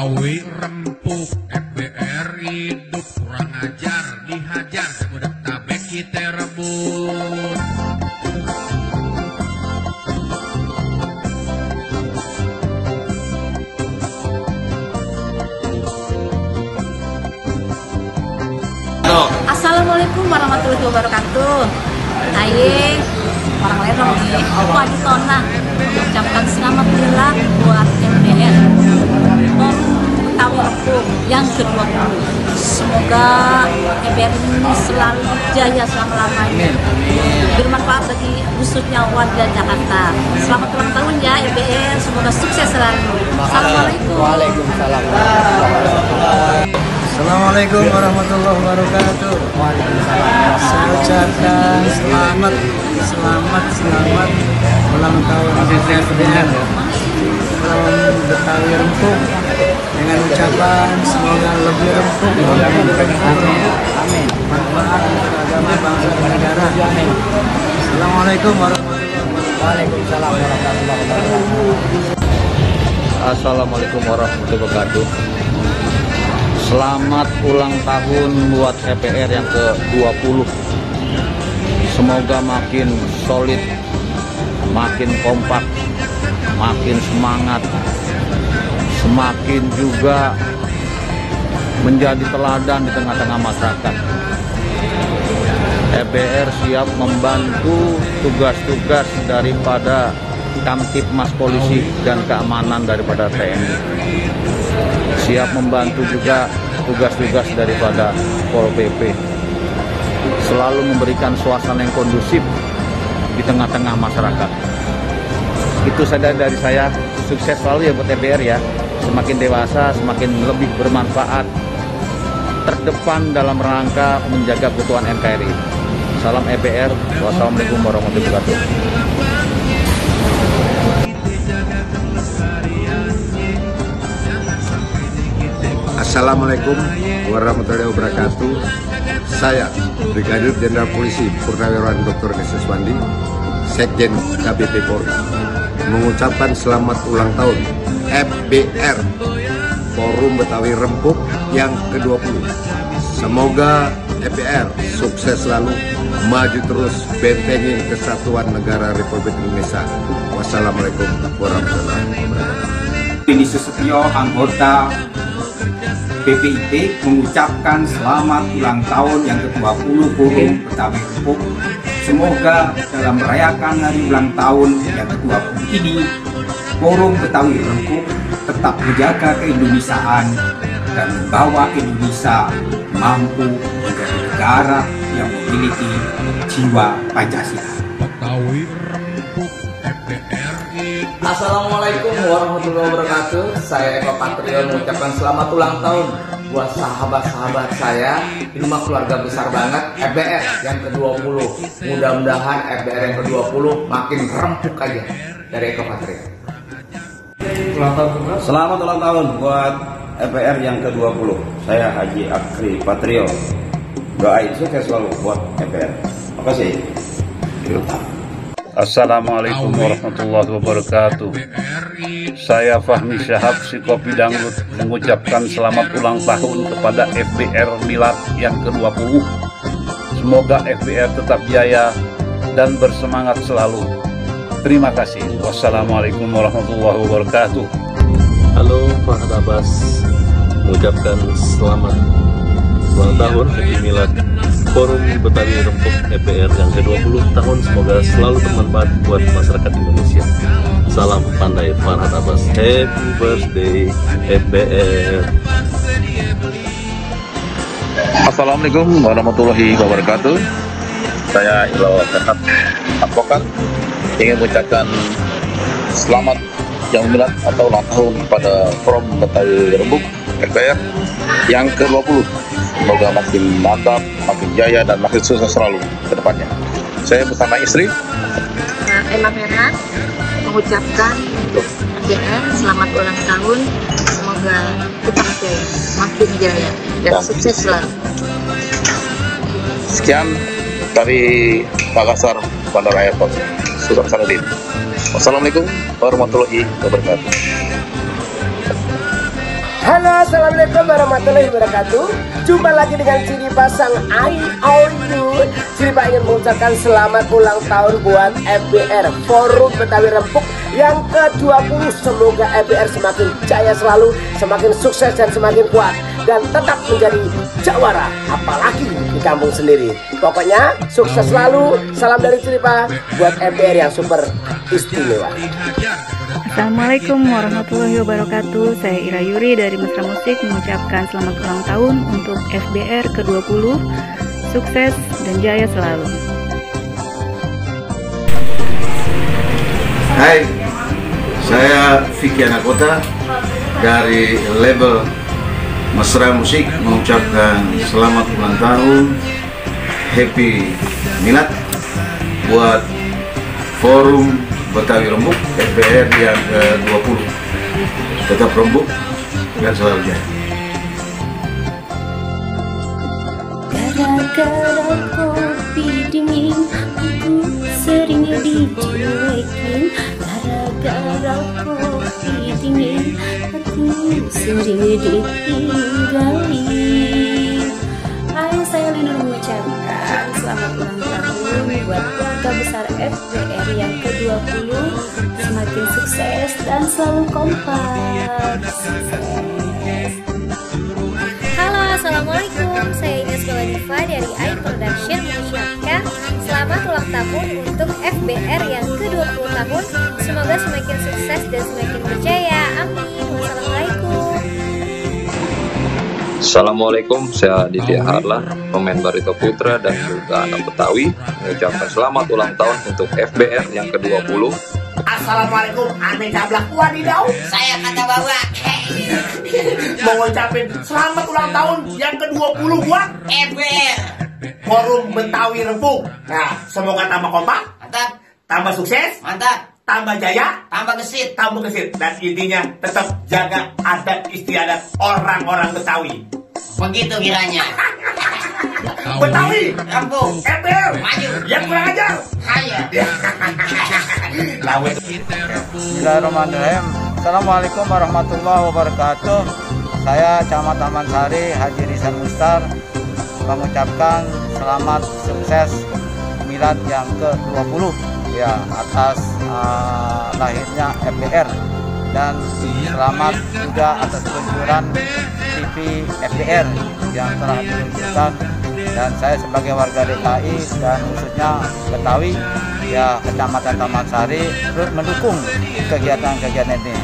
Betawi rempuk, FBR hidup, kurang ajar, dihajar, budak tabek kita rebut. Assalamualaikum warahmatullahi wabarakatuh. Aye, orang lain nih, aku Adi Tona mengucapkan selamat ulang buat FBR Betawi Rempuk yang ke-20. Semoga FBR ini selalu jaya selama-lamanya, bermanfaat bagi khususnya warga Jakarta. Selamat ulang tahun ya FBR, semoga sukses selalu. Assalamualaikum. Waalaikumsalam. Assalamualaikum warahmatullahi wabarakatuh. Saya ucapkan selamat ulang tahun FBR Betawi Rempuk dengan ucapan semoga lebih rempuk, amin. Manfaat untuk agama, bangsa dan negara. Assalamualaikum warahmatullahi wabarakatuh. Assalamualaikum warahmatullahi wabarakatuh. Selamat ulang tahun buat FBR yang ke-20. Semoga makin solid, makin kompak, makin semangat, semakin juga menjadi teladan di tengah-tengah masyarakat. FBR siap membantu tugas-tugas daripada Kamtibmas Polisi dan keamanan daripada TNI. Siap membantu juga tugas-tugas daripada Pol PP. Selalu memberikan suasana yang kondusif di tengah-tengah masyarakat. Itu saja dari saya. Sukses selalu ya buat FBR ya. Semakin dewasa, semakin lebih bermanfaat, terdepan dalam rangka menjaga keutuhan NKRI. Salam FBR. Wassalamualaikum warahmatullahi wabarakatuh. Assalamualaikum warahmatullahi wabarakatuh. Saya Brigadir Jenderal Polisi Purnawirawan Dr. Neseswandi, Sekjen KBP Polri, mengucapkan selamat ulang tahun FBR Forum Betawi Rempuk yang ke-20. Semoga FBR sukses selalu, maju terus, bentengin kesatuan negara Republik Indonesia. Wassalamualaikum warahmatullahi wabarakatuh. Ini Susetio, anggota BPIT, mengucapkan selamat ulang tahun yang ke-20 Forum Betawi Rempuk. Semoga dalam merayakan hari ulang tahun yang ke-20 ini, Forum Betawi Rempuk tetap menjaga keindonesiaan dan membawa Indonesia mampu menjadi negara yang memiliki jiwa Pancasila. Betawi rempuk, FBR hidup. Assalamualaikum warahmatullahi wabarakatuh. Saya Eko Patrio mengucapkan selamat ulang tahun buat sahabat-sahabat saya. Ini mah keluarga besar banget, FBR yang ke-20. Mudah-mudahan FBR yang ke-20 makin rempuk aja. Dari Eko Patrio. Selamat ulang tahun buat FBR yang ke-20. Saya Haji Akri Patrio. Doain sukses selalu buat FBR. Terima kasih. Assalamualaikum warahmatullahi wabarakatuh. Saya Fahmi Syahab, Psikopi Dangdut, mengucapkan selamat ulang tahun kepada FBR Milad yang ke-20. Semoga FBR tetap jaya dan bersemangat selalu. Terima kasih. Wassalamualaikum warahmatullahi wabarakatuh. Halo, Farhad Abbas, mengucapkan selamat ulang tahun Happy Milad Forum Betawi Rempuk FBR yang ke-20 tahun. Semoga selalu bermanfaat buat masyarakat Indonesia. Salam pandai, Farhad Abbas. Happy birthday FBR. Assalamualaikum warahmatullahi wabarakatuh. Saya Ilal Sehat, advokat, ingin mengucapkan selamat yang milad atau ulang tahun pada Forum Betawi Rempuk FBR yang ke-20. Semoga makin mantap, makin jaya, dan makin sukses selalu ke depannya. Saya bersama istri Emma Merah mengucapkan untuk FBR selamat ulang tahun. Semoga tetap jaya, makin jaya, dan sukses selalu. Sekian dari Makassar, Bandara Airport, Sultan Hasanuddin. Wassalamualaikum warahmatullahi wabarakatuh. Halo, assalamualaikum warahmatullahi wabarakatuh. Jumpa lagi dengan Ciripa sang IOU. Ciripa ingin mengucapkan selamat ulang tahun buat FBR Forum Betawi Rempuk yang ke-20. Semoga FBR semakin jaya selalu, semakin sukses dan semakin kuat, dan tetap menjadi jawara, apalagi di kampung sendiri. Pokoknya sukses selalu. Salam dari Ciripa buat FBR yang super istimewa. Assalamualaikum warahmatullahi wabarakatuh. Saya Ira Yuri dari Mesra Musik mengucapkan selamat ulang tahun untuk FBR ke-20. Sukses dan jaya selalu. Hai, saya Vicky Anakota dari label Mesra Musik mengucapkan selamat ulang tahun, Happy Milad buat Forum Betawi Rembuk FBR yang ke-20. Tetap rembuk dan selalu jaya. Gara-gara kopi dingin aku sering dicuekin. Gara-gara kopi dingin aku sering ditinggalin. Hai, saya Lina mengucapkan selamat ulang tahun buat keluarga besar FBR yang ke-20. Semakin sukses dan selalu kompak. Sukses. Halo, assalamualaikum. Saya Ines Beladiva dari AI Production mengucapkan selamat ulang tahun untuk FBR yang ke-20 tahun. Semoga semakin sukses dan semakin berjaya. Amin. Wassalamualaikum. Assalamualaikum, saya Aditya Harlah, pemain Barito Putra dan juga anak Betawi, mengucapkan selamat ulang tahun untuk FBR yang ke-20. Assalamualaikum, aneh cablak wadidaw. Saya kata bawa mau ngucapin selamat ulang tahun yang ke-20 buat FBR Forum Betawi Rempuk. Nah, semoga tambah kompak, mantap, tambah sukses, mantap, tambah jaya, tambah gesit, dan intinya tetap jaga adat istiadat orang-orang Betawi. Begitu kiranya. Betawi, Rempuk, FBR, maju. Yang kurang ajar, ayo. Bismillahirrahmanirrahim. Assalamualaikum warahmatullahi wabarakatuh. Saya Camat Taman Sari Haji Rizal Mustar mengucapkan selamat sukses milad yang ke-20 ya atas lahirnya FBR, dan selamat juga atas peluncuran TV FBR yang telah diluncurkan, dan saya sebagai warga DKI dan khususnya Betawi ya Kecamatan Taman Sari turut mendukung kegiatan-kegiatan ini.